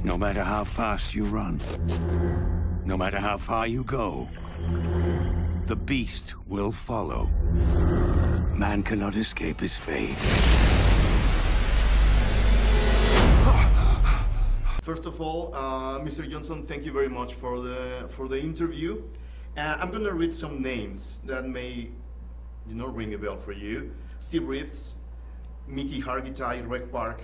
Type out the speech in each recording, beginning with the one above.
No matter how fast you run, no matter how far you go, the beast will follow. Man cannot escape his fate. First of all, Mr. Johnson, thank you very much for the interview. I'm gonna read some names that may, ring a bell for you. Steve Reeves, Mickey Hargitay, Reg Park,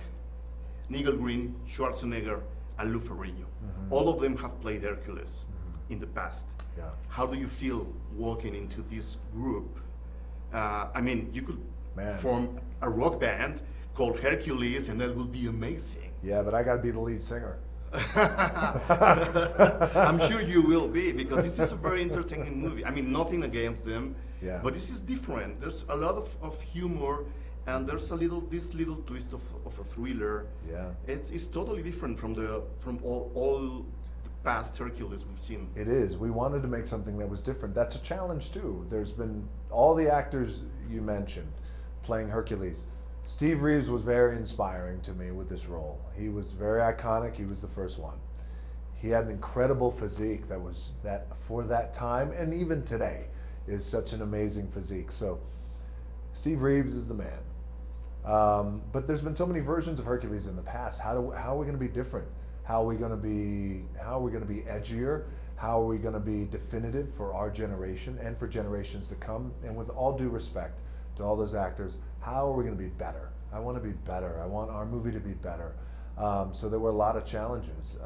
Nigel Green, Schwarzenegger, and Lou Ferrigno. All of them have played Hercules in the past. Yeah. How do you feel walking into this group? I mean, you could form a rock band called Hercules, and that will be amazing. Yeah, but I gotta be the lead singer. I'm sure you will be, because this is a very entertaining movie. I mean, nothing against them, but this is different. There's a lot of humor, and there's this little twist of a thriller. Yeah, it's totally different from all the past Hercules we've seen. It is. We wanted to make something that was different. That's a challenge too. There's been all the actors you mentioned playing Hercules. Steve Reeves was very inspiring to me with this role. He was very iconic. He was the first one. He had an incredible physique that for that time, and even today is such an amazing physique. So Steve Reeves is the man. But there's been so many versions of Hercules in the past. How are we going to be different? How are we going to be edgier? How are we going to be definitive for our generation and for generations to come? And with all due respect to all those actors, how are we going to be better? I want to be better. I want our movie to be better. So there were a lot of challenges.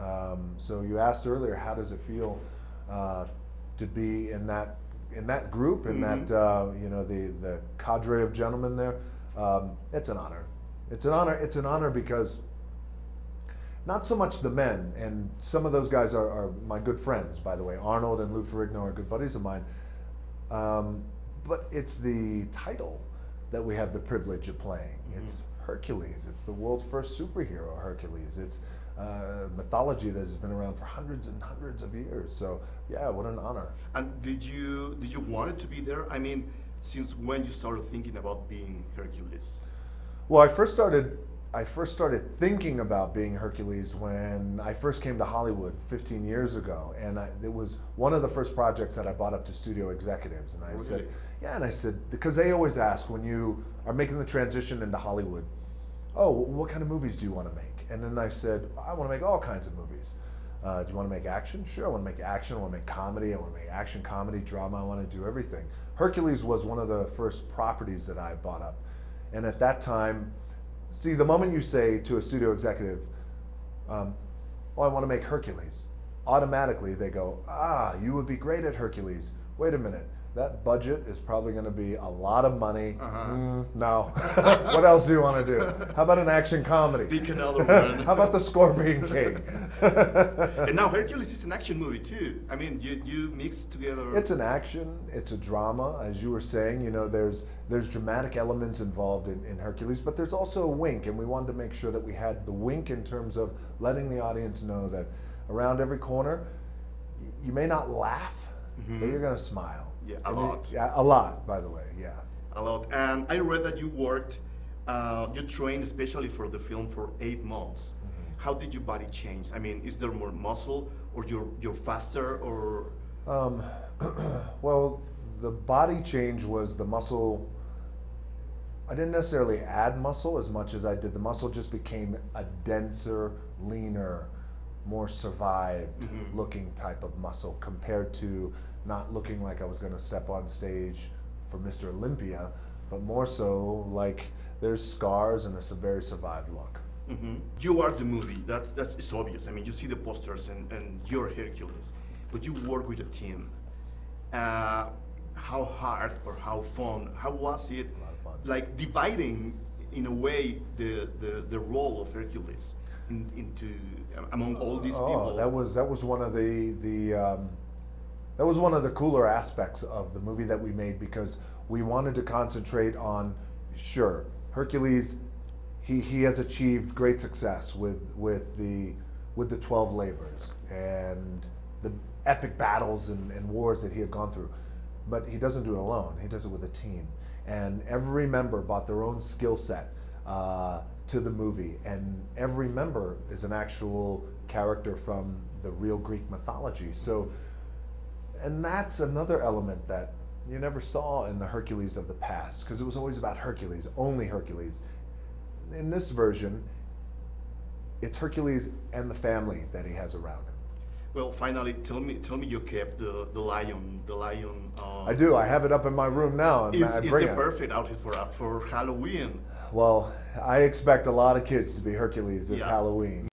So you asked earlier, how does it feel to be in that group, in that the cadre of gentlemen there? It's an honor. It's an honor. It's an honor because not so much the men, and some of those guys are my good friends, by the way. Arnold and Lou Ferrigno are good buddies of mine. But it's the title that we have the privilege of playing. It's Hercules. It's the world's first superhero, Hercules. It's mythology that has been around for hundreds and hundreds of years. So yeah, what an honor. And did you want it to be there? I mean, since when you started thinking about being Hercules? Well, I first started thinking about being Hercules when I first came to Hollywood 15 years ago, and it was one of the first projects that I brought up to studio executives, and I said, yeah, and I said, because they always ask when you are making the transition into Hollywood, oh, what kind of movies do you want to make? And then I said, I want to make all kinds of movies. Do you want to make action? Sure, I want to make action. I want to make comedy. I want to make action, comedy, drama. I want to do everything. Hercules was one of the first properties that I bought up. And at that time, see, the moment you say to a studio executive, oh, I want to make Hercules, automatically they go, you would be great at Hercules. Wait a minute. That budget is probably going to be a lot of money. No. What else do you want to do? How about an action comedy? Pick another one. How about the Scorpion King? And now Hercules is an action movie too. I mean, you mix together. It's an action. It's a drama, as you were saying. You know, there's dramatic elements involved in Hercules, but there's also a wink, and we wanted to make sure that we had the wink in terms of letting the audience know that around every corner, you may not laugh, but you're going to smile. Yeah, a lot. Yeah, a lot, by the way, yeah. A lot. And I read that you you trained especially for the film for 8 months. How did your body change? I mean, is there more muscle, or you're faster, or? Well, the body change was the muscle. I didn't necessarily add muscle as much as I did. The muscle just became a denser, leaner, more survived looking type of muscle compared to not looking like I was going to step on stage for Mr. Olympia, but more so like there's scars and it's a very survived look. You are the movie, it's obvious. I mean, you see the posters and you're Hercules, but you work with a team. How hard or how fun, how was it, like dividing in a way the role of Hercules into among all these people? That was one of that was one of the cooler aspects of the movie that we made, because we wanted to concentrate on, sure, Hercules, he has achieved great success with the 12 labors and the epic battles and wars that he had gone through. But he doesn't do it alone, he does it with a team. And every member brought their own skill set to the movie, and every member is an actual character from the real Greek mythology. So, and that's another element that you never saw in the Hercules of the past, because it was always about Hercules, only Hercules. In this version, it's Hercules and the family that he has around him. Well, finally, tell me you kept the lion. I do. I have it up in my room now. And Is I the bring it. perfect outfit for Halloween. Well, I expect a lot of kids to be Hercules this Yeah. Halloween.